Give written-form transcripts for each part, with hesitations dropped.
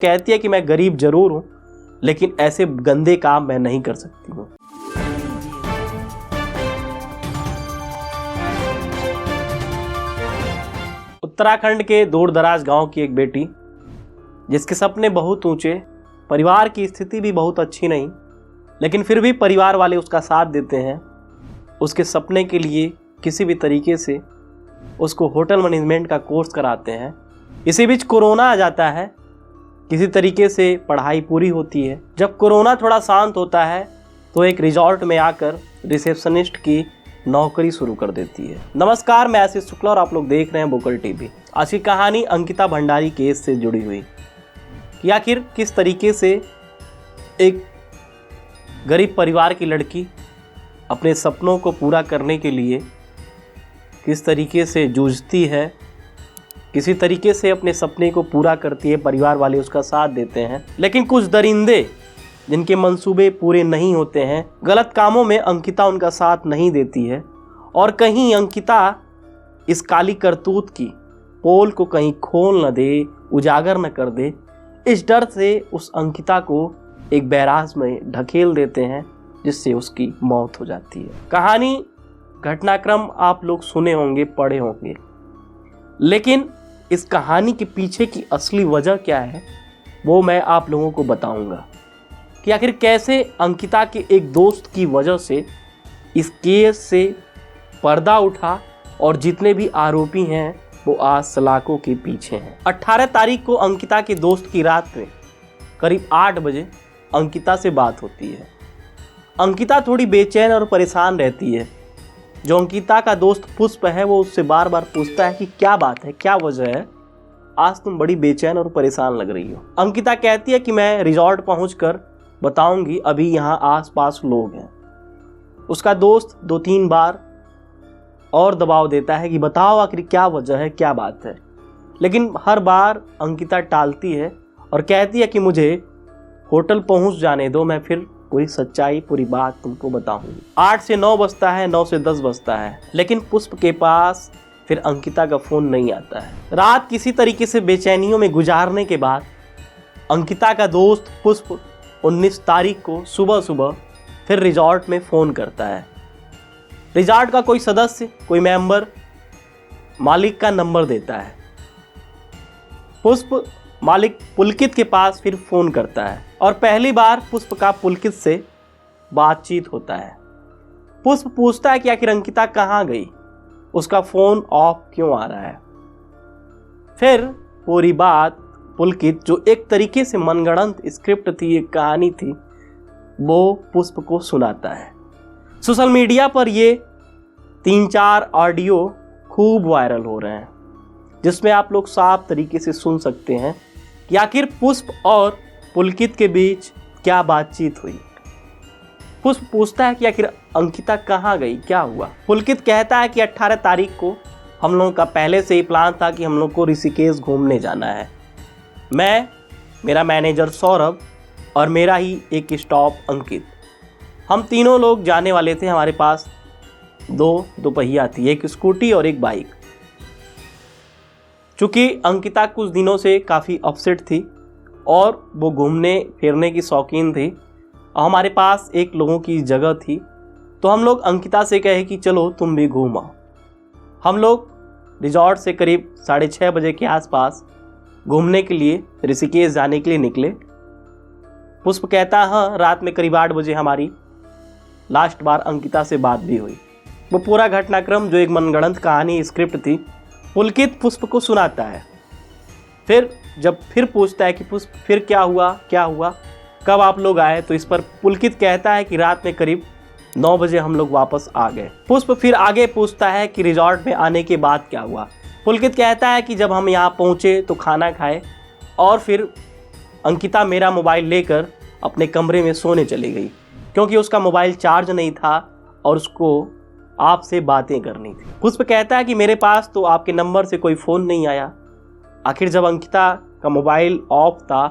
कहती है कि मैं गरीब जरूर हूं, लेकिन ऐसे गंदे काम मैं नहीं कर सकती हूँ। उत्तराखंड के दूर दराज गांव की एक बेटी, जिसके सपने बहुत ऊंचे, परिवार की स्थिति भी बहुत अच्छी नहीं, लेकिन फिर भी परिवार वाले उसका साथ देते हैं। उसके सपने के लिए किसी भी तरीके से उसको होटल मैनेजमेंट का कोर्स कराते हैं। इसी बीच कोरोना आ जाता है, किसी तरीके से पढ़ाई पूरी होती है। जब कोरोना थोड़ा शांत होता है तो एक रिजॉर्ट में आकर रिसेप्शनिस्ट की नौकरी शुरू कर देती है। नमस्कार, मैं आशीष शुक्ला और आप लोग देख रहे हैं बुकल टीवी। आज की कहानी अंकिता भंडारी केस से जुड़ी हुई कि आखिर किस तरीके से एक गरीब परिवार की लड़की अपने सपनों को पूरा करने के लिए किस तरीके से जूझती है, किसी तरीके से अपने सपने को पूरा करती है। परिवार वाले उसका साथ देते हैं, लेकिन कुछ दरिंदे जिनके मंसूबे पूरे नहीं होते हैं, गलत कामों में अंकिता उनका साथ नहीं देती है और कहीं अंकिता इस काली करतूत की पोल को कहीं खोल न दे, उजागर न कर दे, इस डर से उस अंकिता को एक बैराज में ढकेल देते हैं, जिससे उसकी मौत हो जाती है। कहानी, घटनाक्रम आप लोग सुने होंगे, पढ़े होंगे, लेकिन इस कहानी के पीछे की असली वजह क्या है वो मैं आप लोगों को बताऊंगा कि आखिर कैसे अंकिता के एक दोस्त की वजह से इस केस से पर्दा उठा और जितने भी आरोपी हैं वो आज सलाखों के पीछे हैं। 18 तारीख को अंकिता के दोस्त की रात में करीब 8 बजे अंकिता से बात होती है। अंकिता थोड़ी बेचैन और परेशान रहती है। जो अंकिता का दोस्त पुष्प है वो उससे बार बार पूछता है कि क्या बात है, क्या वजह है, आज तुम बड़ी बेचैन और परेशान लग रही हो। अंकिता कहती है कि मैं रिजॉर्ट पहुंचकर बताऊंगी, अभी यहाँ आसपास लोग हैं। उसका दोस्त 2-3 बार और दबाव देता है कि बताओ आखिर क्या वजह है, क्या बात है, लेकिन हर बार अंकिता टालती है और कहती है कि मुझे होटल पहुंच जाने दो, मैं फिर पूरी सच्चाई, पूरी बात तुमको बताऊंगी। 8 से 9 बजता है, 9 से 10 बजता है, लेकिन पुष्प के पास फिर अंकिता का फोन नहीं आता है। रात किसी तरीके से बेचैनियों में गुजारने के बाद अंकिता का दोस्त पुष्प 19 तारीख को सुबह सुबह फिर रिजॉर्ट में फोन करता है। रिजॉर्ट का कोई सदस्य, कोई मेंबर मालिक का नंबर देता है। पुष्प मालिक पुलकित के पास फिर फोन करता है और पहली बार पुष्प का पुलकित से बातचीत होता है। पुष्प पूछता है कि आखिर अंकिता कहाँ गई, उसका फोन ऑफ क्यों आ रहा है। फिर पूरी बात पुलकित, जो एक तरीके से मनगढ़ंत स्क्रिप्ट थी, एक कहानी थी, वो पुष्प को सुनाता है। सोशल मीडिया पर ये 3-4 ऑडियो खूब वायरल हो रहे हैं, जिसमें आप लोग साफ तरीके से सुन सकते हैं कि आखिर पुष्प और पुलकित के बीच क्या बातचीत हुई। पुष्प पूछता है कि आखिर अंकिता कहाँ गई, क्या हुआ। पुलकित कहता है कि 18 तारीख को हम लोगों का पहले से ही प्लान था कि हम लोग को ऋषिकेश घूमने जाना है। मैं, मेरा मैनेजर सौरभ और मेरा ही एक स्टॉप अंकित, हम तीनों लोग जाने वाले थे। हमारे पास 2 दोपहिया थी, एक स्कूटी और एक बाइक। चूँकि अंकिता कुछ दिनों से काफ़ी अपसेट थी और वो घूमने फिरने की शौकीन थी, और हमारे पास एक लोगों की जगह थी, तो हम लोग अंकिता से कहे कि चलो तुम भी घूम आओ। हम लोग रिजॉर्ट से करीब 6:30 बजे के आसपास घूमने के लिए ऋषिकेश जाने के लिए निकले। पुष्प कहता है हाँ, रात में करीब 8 बजे हमारी लास्ट बार अंकिता से बात भी हुई। वो पूरा घटनाक्रम, जो एक मनगढ़ंत कहानी स्क्रिप्ट थी, पुलकित पुष्प को सुनाता है। फिर जब फिर पूछता है कि पुष्प फिर क्या हुआ, कब आप लोग आए, तो इस पर पुलकित कहता है कि रात में करीब 9 बजे हम लोग वापस आ गए। पुष्प फिर आगे पूछता है कि रिजॉर्ट में आने के बाद क्या हुआ। पुलकित कहता है कि जब हम यहाँ पहुँचे तो खाना खाए और फिर अंकिता मेरा मोबाइल लेकर अपने कमरे में सोने चली गई, क्योंकि उसका मोबाइल चार्ज नहीं था और उसको आपसे बातें करनी थी। पुष्प कहता है कि मेरे पास तो आपके नंबर से कोई फ़ोन नहीं आया। आखिर जब अंकिता का मोबाइल ऑफ था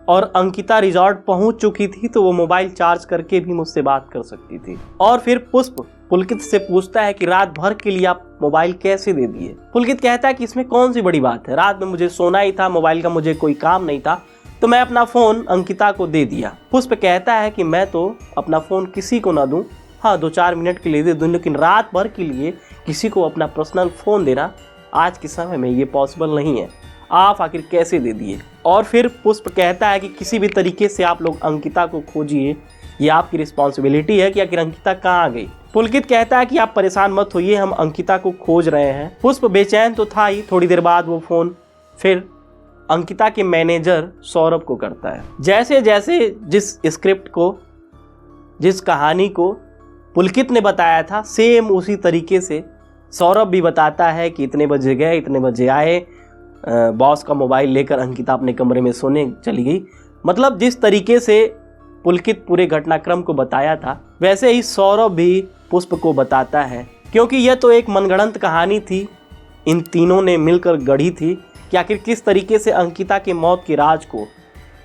और अंकिता रिजॉर्ट पहुंच चुकी थी तो वो मोबाइल चार्ज करके भी मुझसे बात कर सकती थी। और फिर पुष्प पुलकित से पूछता है कि रात भर के लिए आप मोबाइल कैसे दे दिए। पुलकित कहता है कि इसमें कौन सी बड़ी बात है, रात में मुझे सोना ही था, मोबाइल का मुझे कोई काम नहीं था, तो मैं अपना फ़ोन अंकिता को दे दिया। पुष्प कहता है कि मैं तो अपना फ़ोन किसी को ना दूं, हाँ 2-4 मिनट के लिए दे दूं, लेकिन रात भर के लिए किसी को अपना पर्सनल फ़ोन देना आज के समय में ये पॉसिबल नहीं है। आप आखिर कैसे दे दिए? और फिर पुष्प कहता है कि किसी भी तरीके से आप लोग अंकिता को खोजिए, ये आपकी रिस्पॉन्सिबिलिटी है कि आखिर अंकिता कहाँ गई। पुलकित कहता है कि आप परेशान मत होइए, हम अंकिता को खोज रहे हैं। पुष्प बेचैन तो था ही। थोड़ी देर बाद वो फ़ोन फिर अंकिता के मैनेजर सौरभ को करता है। जैसे जैसे जिस स्क्रिप्ट को, जिस कहानी को पुलकित ने बताया था, सेम उसी तरीके से सौरभ भी बताता है कि इतने बजे गए, इतने बजे आए, बॉस का मोबाइल लेकर अंकिता अपने कमरे में सोने चली गई। मतलब जिस तरीके से पुलकित पूरे घटनाक्रम को बताया था, वैसे ही सौरभ भी पुष्प को बताता है, क्योंकि यह तो एक मनगढ़ंत कहानी थी, इन तीनों ने मिलकर गढ़ी थी कि आखिर किस तरीके से अंकिता के मौत के राज को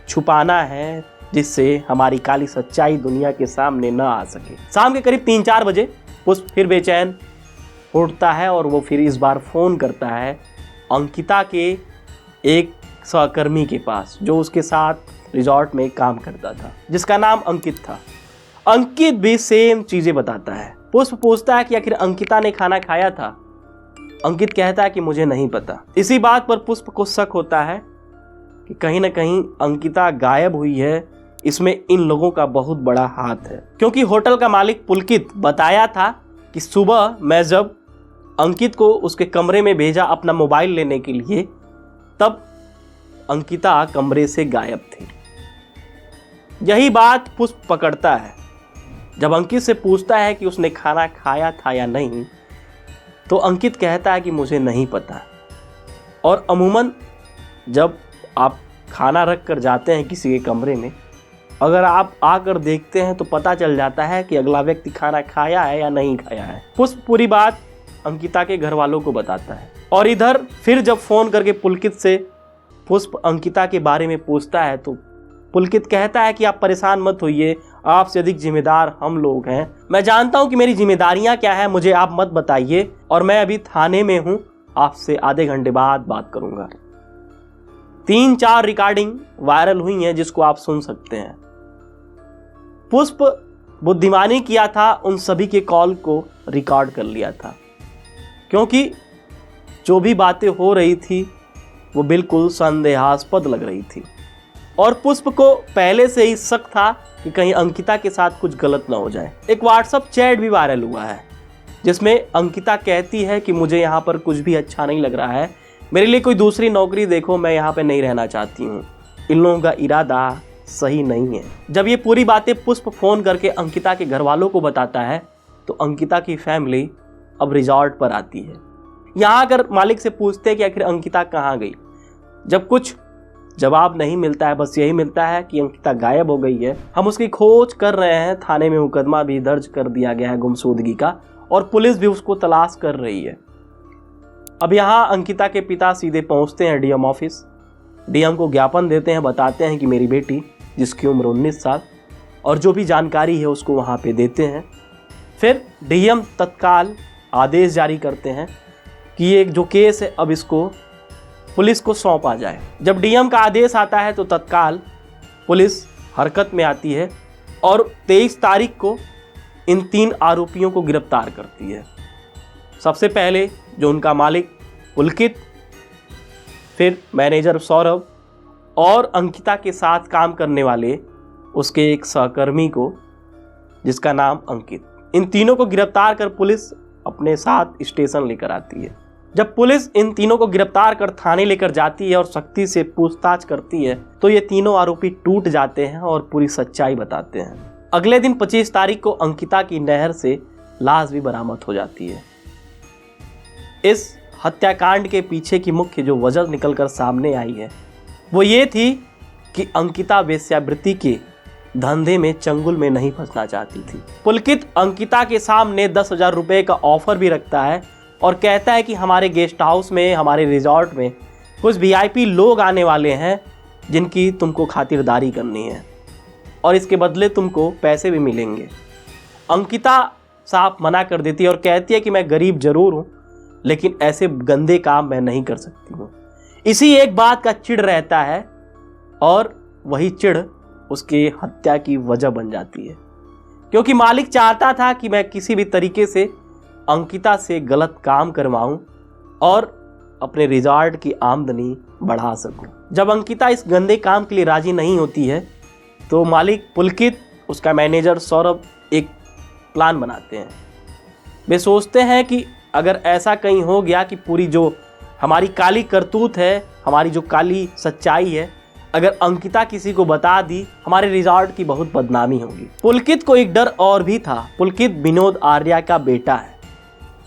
छुपाना है, जिससे हमारी काली सच्चाई दुनिया के सामने न आ सके। शाम के करीब 3-4 बजे पुष्प फिर बेचैन उठता है और वो फिर इस बार फ़ोन करता है अंकिता के एक सहकर्मी के पास, जो उसके साथ रिजॉर्ट में काम करता था, जिसका नाम अंकित था। अंकित भी सेम चीज़ें बताता है। पुष्प पूछता है कि आखिर अंकिता ने खाना खाया था। अंकित कहता है कि मुझे नहीं पता। इसी बात पर पुष्प को शक होता है कि कहीं ना कहीं अंकिता गायब हुई है, इसमें इन लोगों का बहुत बड़ा हाथ है, क्योंकि होटल का मालिक पुलकित बताया था कि सुबह मैं जब अंकित को उसके कमरे में भेजा अपना मोबाइल लेने के लिए, तब अंकिता कमरे से गायब थी। यही बात पुष्प पकड़ता है। जब अंकित से पूछता है कि उसने खाना खाया था या नहीं, तो अंकित कहता है कि मुझे नहीं पता। और अमूमन जब आप खाना रख कर जाते हैं किसी के कमरे में, अगर आप आकर देखते हैं तो पता चल जाता है कि अगला व्यक्ति खाना खाया है या नहीं खाया है। पुष्प पूरी बात अंकिता के घर वालों को बताता है। और इधर फिर जब फ़ोन करके पुलकित से पुष्प अंकिता के बारे में पूछता है, तो पुलकित कहता है कि आप परेशान मत होइए, आपसे अधिक जिम्मेदार हम लोग हैं। मैं जानता हूं कि मेरी जिम्मेदारियां क्या है, मुझे आप मत बताइए, और मैं अभी थाने में हूं, आपसे आधे घंटे बाद बात करूंगा। 3-4 रिकॉर्डिंग वायरल हुई हैं जिसको आप सुन सकते हैं। पुष्प बुद्धिमानी किया था, उन सभी के कॉल को रिकॉर्ड कर लिया था, क्योंकि जो भी बातें हो रही थी वो बिल्कुल संदेहास्पद लग रही थी। और पुष्प को पहले से ही शक था कि कहीं अंकिता के साथ कुछ गलत ना हो जाए। एक व्हाट्सएप चैट भी वायरल हुआ है जिसमें अंकिता कहती है कि मुझे यहाँ पर कुछ भी अच्छा नहीं लग रहा है, मेरे लिए कोई दूसरी नौकरी देखो, मैं यहाँ पे नहीं रहना चाहती हूँ, इन लोगों का इरादा सही नहीं है। जब ये पूरी बातें पुष्प फ़ोन करके अंकिता के घर वालों को बताता है, तो अंकिता की फैमिली अब रिजॉर्ट पर आती है। यहाँ आकर मालिक से पूछते हैं कि आखिर अंकिता कहाँ गई। जब कुछ जवाब नहीं मिलता है, बस यही मिलता है कि अंकिता गायब हो गई है, हम उसकी खोज कर रहे हैं, थाने में मुकदमा भी दर्ज कर दिया गया है गुमशुदगी का, और पुलिस भी उसको तलाश कर रही है। अब यहाँ अंकिता के पिता सीधे पहुँचते हैं डीएम ऑफिस। डीएम को ज्ञापन देते हैं, बताते हैं कि मेरी बेटी, जिसकी उम्र 19 साल, और जो भी जानकारी है उसको वहाँ पे देते हैं। फिर डीएम तत्काल आदेश जारी करते हैं कि ये जो केस है अब इसको पुलिस को सौंपा जाए। जब डीएम का आदेश आता है तो तत्काल पुलिस हरकत में आती है और 23 तारीख को इन 3 आरोपियों को गिरफ्तार करती है। सबसे पहले जो उनका मालिक पुलकित, फिर मैनेजर सौरभ और अंकिता के साथ काम करने वाले उसके एक सहकर्मी को, जिसका नाम अंकित। इन तीनों को गिरफ्तार कर पुलिस अपने साथ स्टेशन लेकर आती है। जब पुलिस इन तीनों को गिरफ्तार कर थाने लेकर जाती है और सख्ती से पूछताछ करती है, तो ये तीनों आरोपी टूट जाते हैं और पूरी सच्चाई बताते हैं। अगले दिन 25 तारीख को अंकिता की नहर से लाश भी बरामद हो जाती है। इस हत्याकांड के पीछे की मुख्य जो वजह निकलकर सामने आई है वो ये थी कि अंकिता वेश्यावृत्ति के धंधे में चंगुल में नहीं फंसना चाहती थी। पुलकित अंकिता के सामने 10,000 रुपये का ऑफर भी रखता है और कहता है कि हमारे गेस्ट हाउस में, हमारे रिजॉर्ट में कुछ वीआईपी लोग आने वाले हैं जिनकी तुमको खातिरदारी करनी है और इसके बदले तुमको पैसे भी मिलेंगे। अंकिता साफ मना कर देती है और कहती है कि मैं गरीब जरूर हूँ, लेकिन ऐसे गंदे काम मैं नहीं कर सकती हूँ। इसी एक बात का चिढ़ रहता है और वही चिढ़ उसके हत्या की वजह बन जाती है, क्योंकि मालिक चाहता था कि मैं किसी भी तरीके से अंकिता से गलत काम करवाऊं और अपने रिजॉर्ट की आमदनी बढ़ा सकूं। जब अंकिता इस गंदे काम के लिए राजी नहीं होती है तो मालिक पुलकित, उसका मैनेजर सौरभ एक प्लान बनाते हैं। वे सोचते हैं कि अगर ऐसा कहीं हो गया कि पूरी जो हमारी काली करतूत है, हमारी जो काली सच्चाई है, अगर अंकिता किसी को बता दी, हमारे रिजॉर्ट की बहुत बदनामी होगी। पुलकित को एक डर और भी था। पुलकित विनोद आर्या का बेटा है,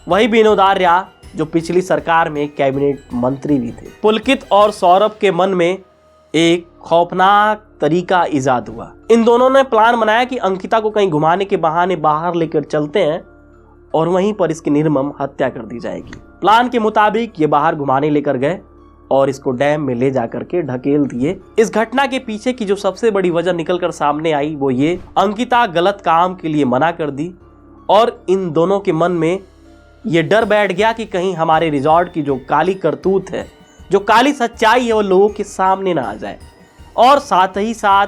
वही विनोद आर्या जो पिछली सरकार में कैबिनेट मंत्री भी थे। पुलकित और सौरभ के मन में एक खौफनाक तरीका इजाद हुआ। इन दोनों ने प्लान बनाया कि अंकिता को कहीं घुमाने के बहाने बाहर लेकर चलते हैं और वहीं पर इसकी निर्मम हत्या कर दी जाएगी। प्लान के मुताबिक ये बाहर घुमाने लेकर गए और इसको डैम में ले जाकर के ढकेल दिए। इस घटना के पीछे की जो सबसे बड़ी वजह निकलकर सामने आई वो ये, अंकिता गलत काम के लिए मना कर दी और इन दोनों के मन में ये डर बैठ गया कि कहीं हमारे रिजॉर्ट की जो काली करतूत है, जो काली सच्चाई है, वो लोगों के सामने ना आ जाए। और साथ ही साथ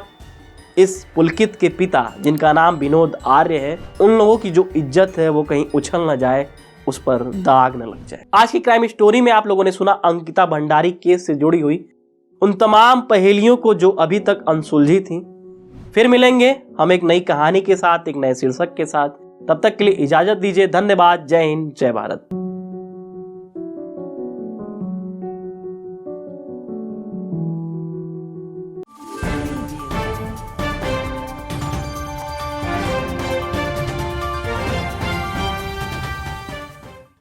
इस पुलकित के पिता, जिनका नाम विनोद आर्य है, उन लोगों की जो इज्जत है वो कहीं उछल ना जाए, उस पर दाग न लग जाए। आज की क्राइम स्टोरी में आप लोगों ने सुना अंकिता भंडारी केस से जुड़ी हुई उन तमाम पहेलियों को जो अभी तक अनसुलझी थी। फिर मिलेंगे हम एक नई कहानी के साथ, एक नए शीर्षक के साथ। तब तक के लिए इजाजत दीजिए। धन्यवाद। जय हिंद, जय भारत।